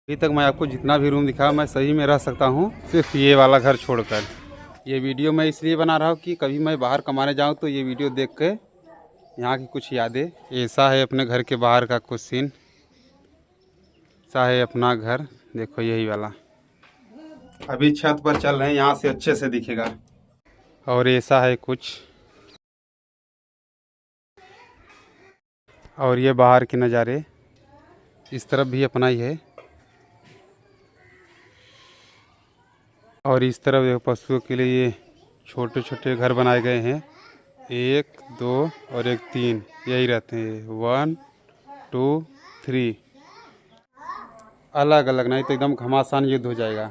अभी तक मैं आपको जितना भी रूम दिखाया मैं सही में रह सकता हूँ, सिर्फ ये वाला घर छोड़कर। ये वीडियो मैं इसलिए बना रहा हूँ कि कभी मैं बाहर कमाने जाऊँ तो ये वीडियो देख के यहाँ की कुछ यादें। ऐसा है अपने घर के बाहर का कुछ सीन। ऐसा है अपना घर, देखो यही वाला। अभी छत पर चल रहे हैं, यहाँ से अच्छे से दिखेगा। और ऐसा है कुछ, और ये बाहर के नज़ारे। इस तरफ भी अपना ही है, और इस तरफ देखो पशुओं के लिए ये छोटे छोटे घर बनाए गए हैं। 1 2 और 1 3 यही रहते हैं। 1 2 3 अलग अलग, नहीं तो एकदम घमासान युद्ध हो जाएगा।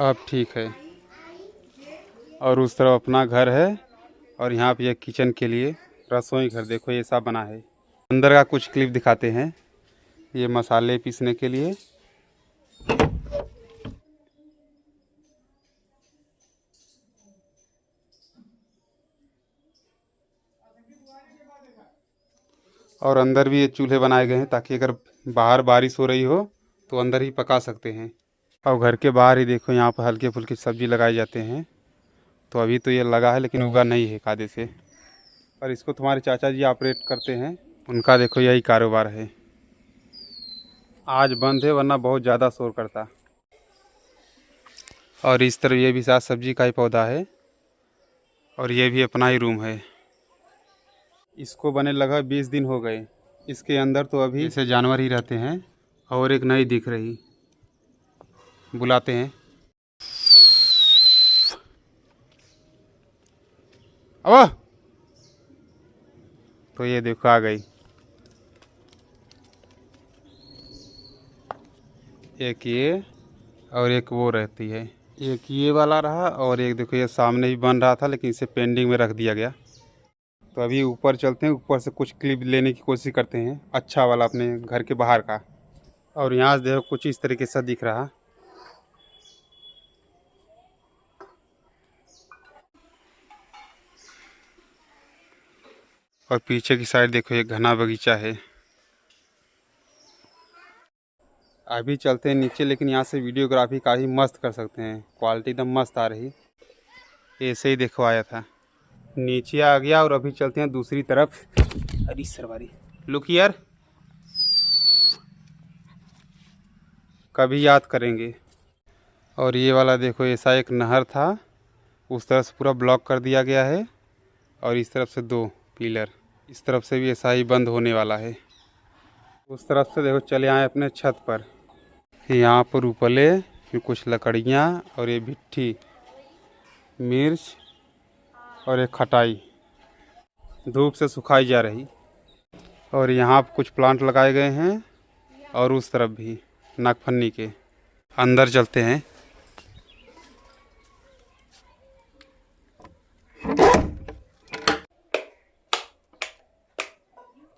अब ठीक है। और उस तरफ अपना घर है, और यहाँ पे ये किचन के लिए रसोई घर देखो ये सब बना है। अंदर का कुछ क्लिप दिखाते हैं। ये मसाले पीसने के लिए, और अंदर भी ये चूल्हे बनाए गए हैं ताकि अगर बाहर बारिश हो रही हो तो अंदर ही पका सकते हैं। और घर के बाहर ही देखो यहाँ पर हल्के फुल्के सब्जी लगाए जाते हैं। तो अभी तो ये लगा है लेकिन उगा नहीं है कायदे से। और इसको तुम्हारे चाचा जी ऑपरेट करते हैं, उनका देखो यही कारोबार है। आज बंद है वरना बहुत ज़्यादा शोर करता। और इस तरफ ये भी साग सब्जी का ही पौधा है, और ये भी अपना ही रूम है। इसको बने लगा 20 दिन हो गए। इसके अंदर तो अभी ऐसे जानवर ही रहते हैं। और एक नई दिख रही, बुलाते हैं। अब तो ये देखो आ गई। एक ये और एक वो रहती है। एक ये वाला रहा, और एक देखो ये सामने ही बन रहा था लेकिन इसे पेंडिंग में रख दिया गया। तो अभी ऊपर चलते हैं, ऊपर से कुछ क्लिप लेने की कोशिश करते हैं अच्छा वाला अपने घर के बाहर का। और यहाँ से देखो कुछ इस तरीके से दिख रहा। और पीछे की साइड देखो एक घना बगीचा है। अभी चलते हैं नीचे, लेकिन यहाँ से वीडियोग्राफी काफ़ी मस्त कर सकते हैं, क्वालिटी एकदम मस्त आ रही। ऐसे ही देखो आया था, नीचे आ गया। और अभी चलते हैं दूसरी तरफ। अरे सरवारी लुक यार, कभी याद करेंगे। और ये वाला देखो ऐसा एक नहर था, उस तरफ से पूरा ब्लॉक कर दिया गया है। और इस तरफ से 2 पिलर, इस तरफ से भी ऐसा ही बंद होने वाला है। उस तरफ से देखो चले आए अपने छत पर। यहाँ पर उपले फिर कुछ लकड़ियाँ, और ये भिट्ठी, मिर्च, और एक खटाई धूप से सुखाई जा रही। और यहाँ पर कुछ प्लांट लगाए गए हैं, और उस तरफ भी नागफन्नी के। अंदर चलते हैं।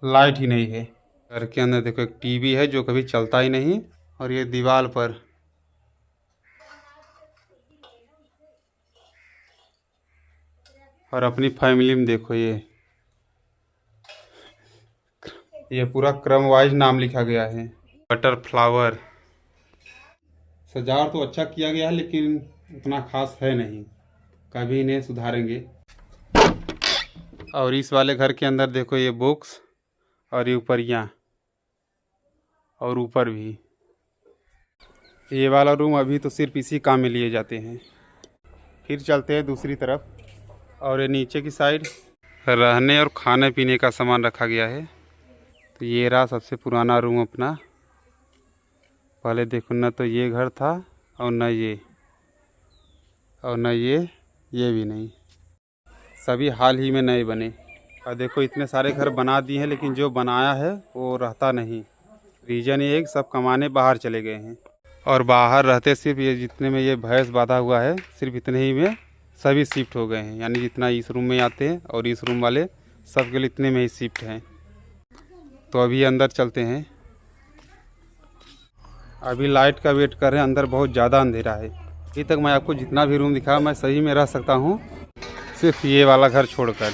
लाइट ही नहीं है घर के अंदर। देखो एक टीवी है जो कभी चलता ही नहीं। और ये दीवार पर और अपनी फैमिली में देखो ये पूरा क्रम वाइज नाम लिखा गया है। बटर फ्लावर सजावट तो अच्छा किया गया है लेकिन उतना खास है नहीं, कभी इन्हें सुधारेंगे। और इस वाले घर के अंदर देखो ये बुक्स, और ये ऊपरियाँ, और ऊपर भी। ये वाला रूम अभी तो सिर्फ इसी काम में लिए जाते हैं। फिर चलते हैं दूसरी तरफ। और ये नीचे की साइड रहने और खाने पीने का सामान रखा गया है। तो ये रहा सबसे पुराना रूम अपना। पहले देखो न तो ये घर था, और न ये, और न ये भी नहीं। सभी हाल ही में नए बने। और देखो इतने सारे घर बना दिए हैं लेकिन जो बनाया है वो रहता नहीं। रीज़न ये है कि सब कमाने बाहर चले गए हैं। और बाहर रहते सिर्फ ये जितने में ये भैंस बांधा हुआ है, सिर्फ इतने ही में सभी शिफ्ट हो गए हैं। यानी जितना इस रूम में आते हैं और इस रूम वाले सब के लिए इतने में ही शिफ्ट हैं। तो अभी अंदर चलते हैं। अभी लाइट का वेट कर रहे हैं, अंदर बहुत ज़्यादा अंधेरा है। अभी तक मैं आपको जितना भी रूम दिखाया मैं सही में रह सकता हूँ, सिर्फ ये वाला घर छोड़कर।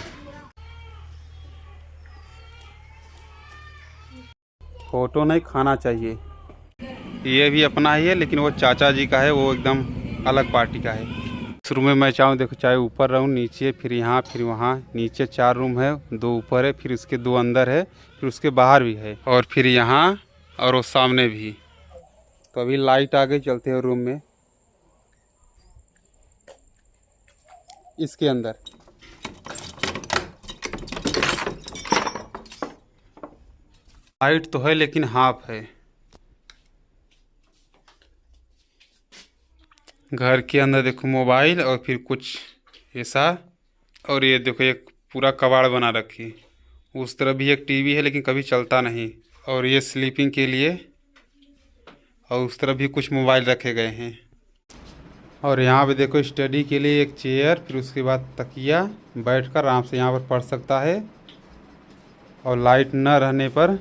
फ़ोटो नहीं, खाना चाहिए। ये भी अपना ही है, लेकिन वो चाचा जी का है, वो एकदम अलग पार्टी का है। इस रूम में मैं चाहूँ देखो, चाहे ऊपर रहूँ, नीचे, फिर यहाँ, फिर वहाँ। नीचे 4 रूम है, 2 ऊपर है, फिर उसके 2 अंदर है, फिर उसके बाहर भी है, और फिर यहाँ और वो सामने भी। तो अभी लाइट आ गई, चलते हैं रूम में। इसके अंदर लाइट तो है, लेकिन हाफ है। घर के अंदर देखो मोबाइल और फिर कुछ ऐसा, और ये देखो एक पूरा कबाड़ बना रखी। उस तरफ भी एक टीवी है, लेकिन कभी चलता नहीं। और ये स्लीपिंग के लिए, और उस तरफ भी कुछ मोबाइल रखे गए हैं। और यहाँ पे देखो स्टडी के लिए एक चेयर, फिर उसके बाद तकिया, बैठकर आराम से यहाँ पर पढ़ सकता है। और लाइट न रहने पर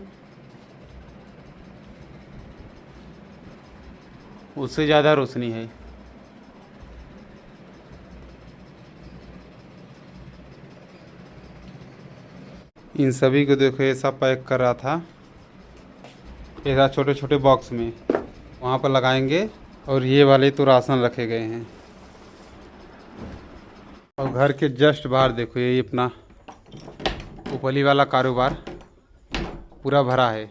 उससे ज़्यादा रोशनी है। इन सभी को देखो ऐसा पैक कर रहा था, ऐसा छोटे छोटे बॉक्स में, वहाँ पर लगाएंगे। और ये वाले तो राशन रखे गए हैं। और घर के जस्ट बाहर देखो, ये अपना उपली वाला कारोबार पूरा भरा है।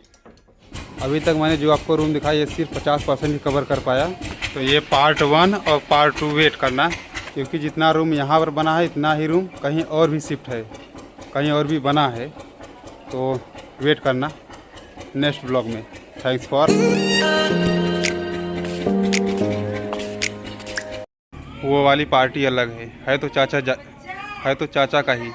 अभी तक मैंने जो आपको रूम दिखाया, ये सिर्फ 50% ही कवर कर पाया। तो ये पार्ट 1 और पार्ट 2 वेट करना, क्योंकि जितना रूम यहाँ पर बना है, इतना ही रूम कहीं और भी शिफ्ट है, कहीं और भी बना है। तो वेट करना नेक्स्ट ब्लॉग में। Thanks for. वो वाली पार्टी अलग है तो चाचा का ही।